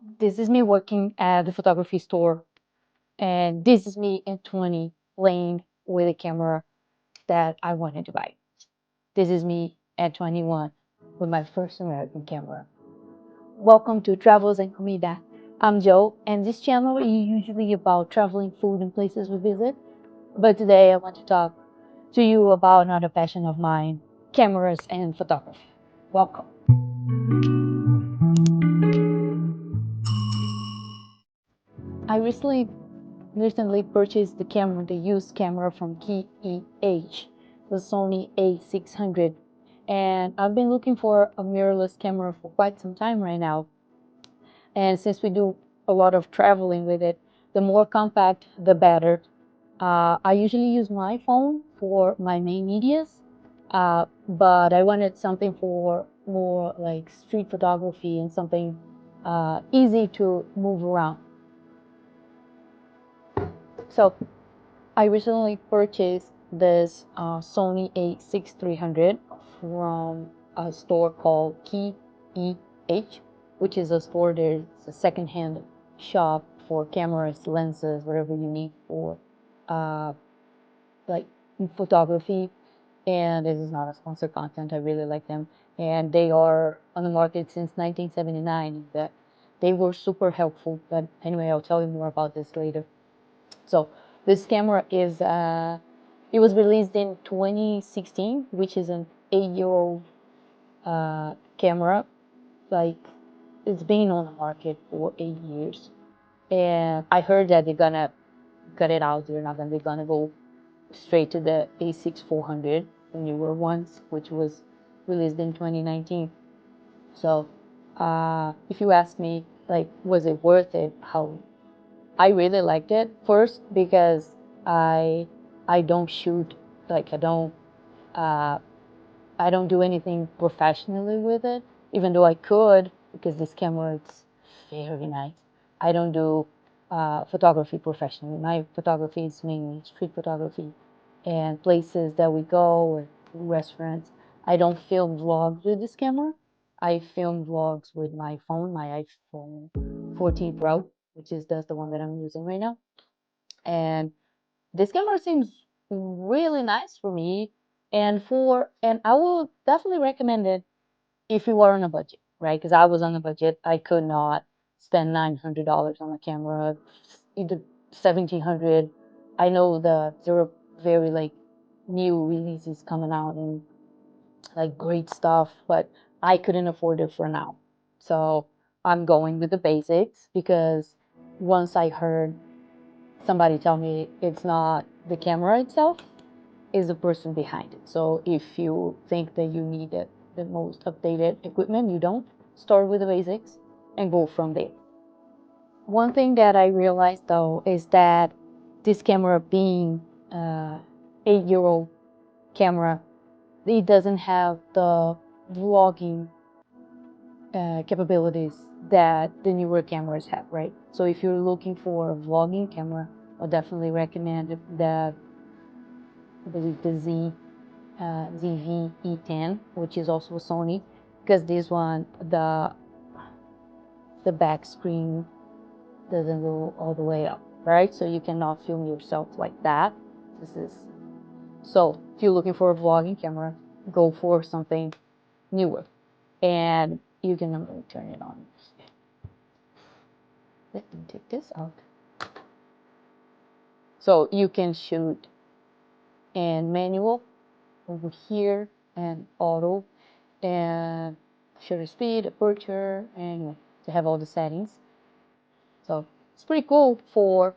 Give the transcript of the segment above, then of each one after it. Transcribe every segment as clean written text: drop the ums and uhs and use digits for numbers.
This is me working at the photography store, and this is me at 20 playing with a camera that I wanted to buy. This is me at 21 with my first American camera. Welcome to Travels and Comida. I'm Joe, and this channel is usually about traveling, food, and places we visit. But today I want to talk to you about another passion of mine, cameras and photography. Welcome. I recently purchased the used camera from KEH, the Sony A600, and I've been looking for a mirrorless camera for quite some time right now. And since we do a lot of traveling with it, the more compact, the better. I usually use my phone for my main medias, but I wanted something for more like street photography and something easy to move around. So I recently purchased this Sony A6300 from a store called KEH, which is a store there's a secondhand shop for cameras, lenses, whatever you need for uh, like photography. And this is not a sponsored content. I really like them, and they are on the market since 1979. That they were super helpful. But anyway, I'll tell you more about this later. So this camera is it was released in 2016, which is an 8-year-old camera. Like it's been on the market for 8 years, and I heard that they're gonna cut it out. They're not gonna go straight to the A6400, the newer ones, which was released in 2019. So if you ask me, like, was it worth it? How I really liked it first because I I don't shoot, like uh, I don't do anything professionally with it, even though I could because this camera is very nice. I don't do photography professionally. My photography is mainly street photography and places that we go or restaurants. I don't film vlogs with this camera. I film vlogs with my phone, my iPhone 14 Pro, which is that's the one that I'm using right now. And this camera seems really nice for me, and I will definitely recommend it if you are on a budget, right? Because I was on a budget. I could not spend $900 on a camera, either 1700. I know there are very like new releases coming out and like great stuff, but I couldn't afford it for now. So I'm going with the basics because once I heard somebody tell me it's not the camera itself, is the person behind it. So if you think that you need the most updated equipment, you don't. Start with the basics and go from there. One thing that I realized though is that this camera being 8-year-old camera, it doesn't have the vlogging capabilities that the newer cameras have, right? So if you're looking for a vlogging camera, I'll definitely recommend the I believe the ZV-E10, which is also a Sony, because this one the back screen doesn't go all the way up, right? So you cannot film yourself like that. This is so if you're looking for a vlogging camera, go for something newer, and you can I'm going to turn it on. Let me take this out. So you can shoot in manual over here and auto and shutter speed, aperture, and to have all the settings. So it's pretty cool for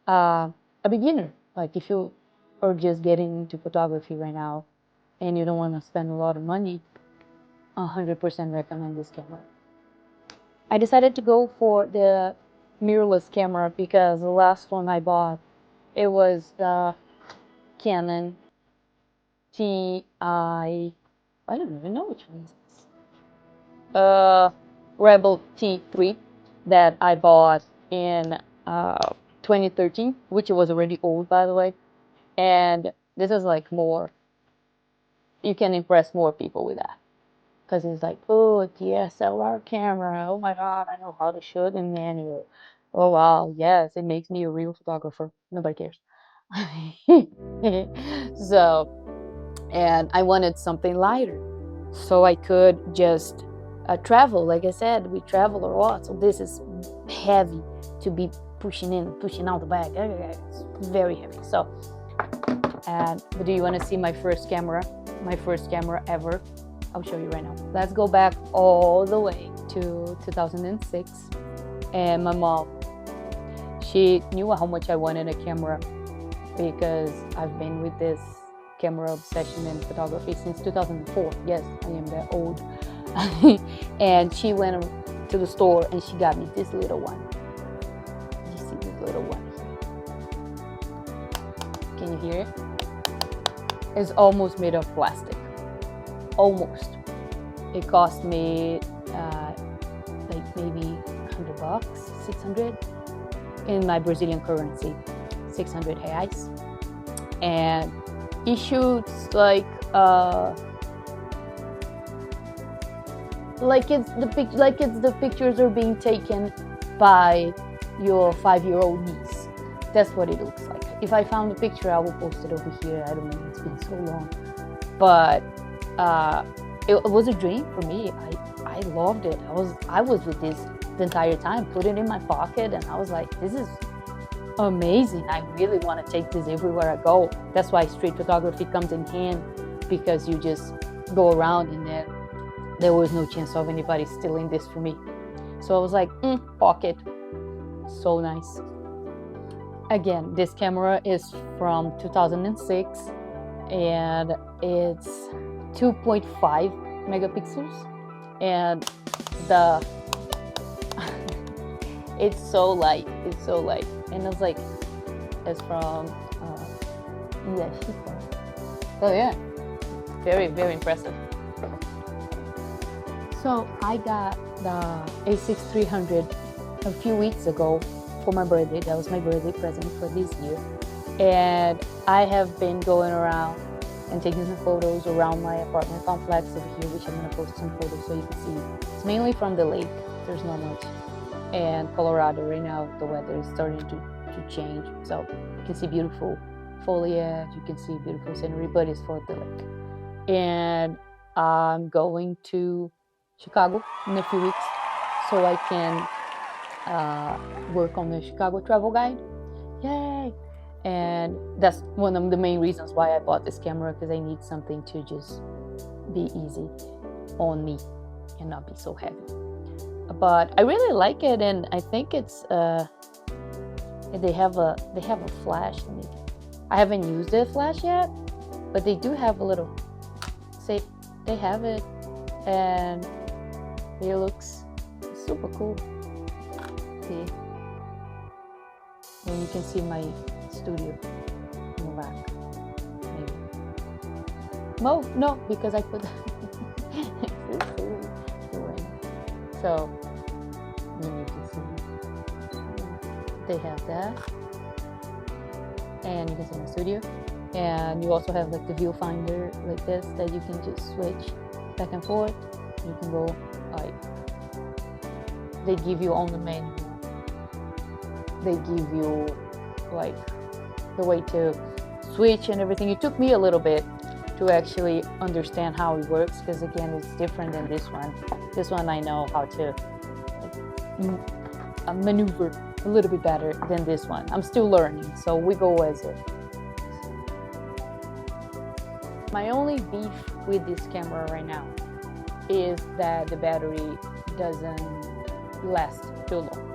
a beginner. Like if you are just getting into photography right now and you don't want to spend a lot of money, 100% recommend this camera. I decided to go for the mirrorless camera because the last one I bought, it was the Canon I don't even know which one is this. Rebel T3 that I bought in 2013, which was already old, by the way. And this is like more, you can impress more people with that. because it's like, oh, DSLR camera. Oh my God, I know how to shoot in manual. Oh wow, yes, it makes me a real photographer. Nobody cares. So, and I wanted something lighter, so I could just travel. Like I said, we travel a lot, so this is heavy to be pushing in, pushing out the bag. It's very heavy. So, and do you want to see my first camera? My first camera ever. I'll show you right now. Let's go back all the way to 2006. And my mom, she knew how much I wanted a camera because I've been with this camera obsession in photography since 2004. Yes, I am that old. And she went to the store and she got me this little one. You see this little one here? Can you hear it? It's almost made of plastic. Almost. It cost me like maybe $100, 600 in my Brazilian currency, 600 reais. And it shoots like it's the pictures are being taken by your 5-year-old niece. That's what it looks like. If I found a picture, I will post it over here. I don't know, it's been so long. But it was a dream for me. I loved it. I was with this the entire time, put it in my pocket, and I was like, this is amazing. I really want to take this everywhere I go. That's why street photography comes in hand, because you just go around and then there was no chance of anybody stealing this from me. So I was like, pocket. So nice. Again, this camera is from 2006 and it's 2.5 megapixels, and it's so light. It's so light. And it's like, it's from so yeah, very, very impressive. So I got the A6300 a few weeks ago for my birthday. That was my birthday present for this year. And I have been going around and taking some photos around my apartment complex over here, which I'm gonna post some photos so you can see. It's mainly from the lake. There's not much. And Colorado right now, the weather is starting to change. So you can see beautiful foliage, you can see beautiful scenery, but it's for the lake. And I'm going to Chicago in a few weeks so I can work on the Chicago travel guide. Yay! And that's one of the main reasons why I bought this camera, because I need something to just be easy on me and not be so heavy. But I really like it, and I think it's they have a flash. I haven't used the flash yet, but they do have a little. Say they have it, and it looks super cool. See, and you can see my studio in the back. Maybe. No, because I put. So you can see they have that, and you can see my studio, and you also have like the viewfinder like this that you can just switch back and forth. You can go like, they give you on the menu, they give you like the way to switch and everything. It took me a little bit to actually understand how it works, because again, it's different than this one. This one I know how to like, maneuver a little bit better than this one. I'm still learning, so we go as it. My only beef with this camera right now is that the battery doesn't last too long.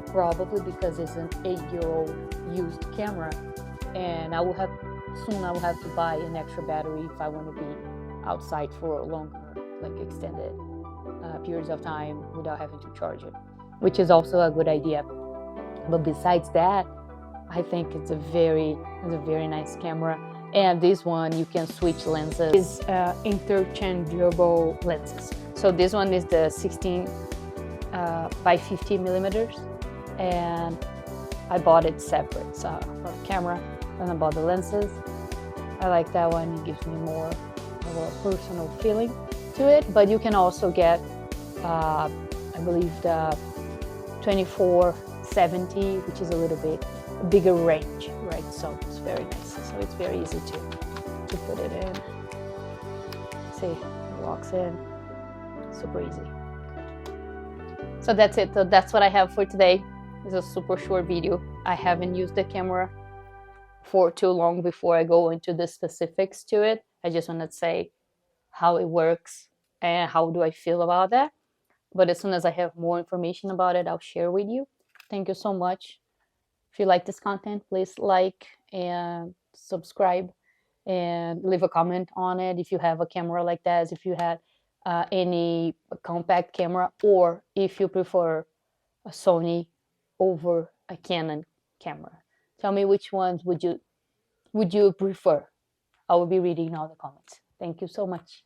Probably because it's an 8-year-old used camera, and soon I will have to buy an extra battery if I want to be outside for a longer, like extended periods of time without having to charge it, which is also a good idea. But besides that, I think it's a very nice camera. And this one, you can switch lenses. It's interchangeable lenses. So this one is the 16 by 50 millimeters, and I bought it separate for the camera. Then I bought the lenses. I like that one. It gives me more of a personal feeling. to it, but you can also get, I believe, the 2470, which is a little bit bigger range, right? So it's very nice. So it's very easy to put it in. See, it locks in, super easy. So that's it. So that's what I have for today. It's a super short video. I haven't used the camera for too long before I go into the specifics to it. I just want to say how it works and how do I feel about that. But as soon as I have more information about it, I'll share with you. Thank you so much. If you like this content, please like and subscribe and leave a comment on it if you have a camera like that, if you had any compact camera, or if you prefer a Sony over a Canon camera. Tell me which ones would you prefer. I will be reading all the comments. Thank you so much.